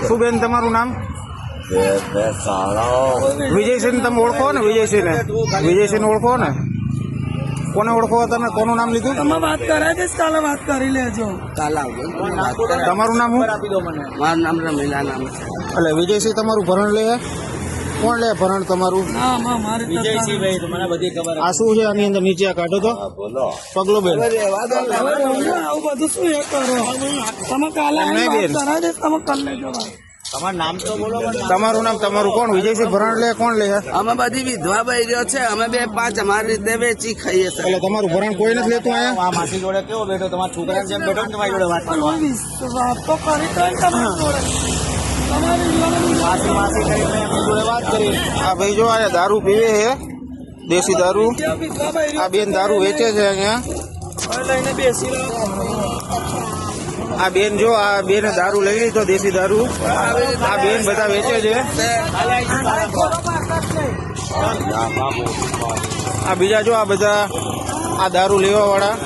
શું બેન તમારું નામ? વિજયસિંહ તમે ઓળખો ને? વિજયસિંહ ઓળખો ને? કોને ઓળખો તમે? કોનું નામ લીધું? તમે વાત કરે છે, કાલે વાત કરી લેજો. તમારું નામ શું? મારું નામ રમીલા નામ છે. એટલે વિજયસિંહ તમારું ભરણ લે? કોણ લે ભરણ તમારું? આ શું છે આની અંદર? નીચે કાઢો તો પગલો બેન. આવું બધું શું એ કરો તમે? કાલે નહીં બેન. કરે છે, તમે કરી લેજો. તમારું નામ? તમારું કોણ? વિજયસિંહ ભરણ લે? કોણ લે? અમે બધી વિધવા બહેરીઓ છે, અમે 2-5 અમારી રીતે વેચી ખાઈએ છીએ. એટલે તમારું ભરણ કોઈ નથી લેતું અહીંયા? માસી જોડે કેવો બેઠો? તમારા છોકરા જેમ બેઠો ને તમારી જોડે વાત કરવા. વાત તો કરી તો તમારી જોડે. માસી માસી કરીને એમની જોડે વાત કરી. આ ભાઈ જો આ દારૂ પીવે છે, દેશી દારૂ. વિધવા બહેરીઓ આ બેન દારૂ વેચે છે અહીંયા. લઈને બેસી રહ્યો. આ બેન જો, આ બેન દારૂ લઈ લીધો, દેશી દારૂ. આ બેન બધા વેચે છે. આ બીજા જો, આ બધા આ દારૂ લેવા વાળા.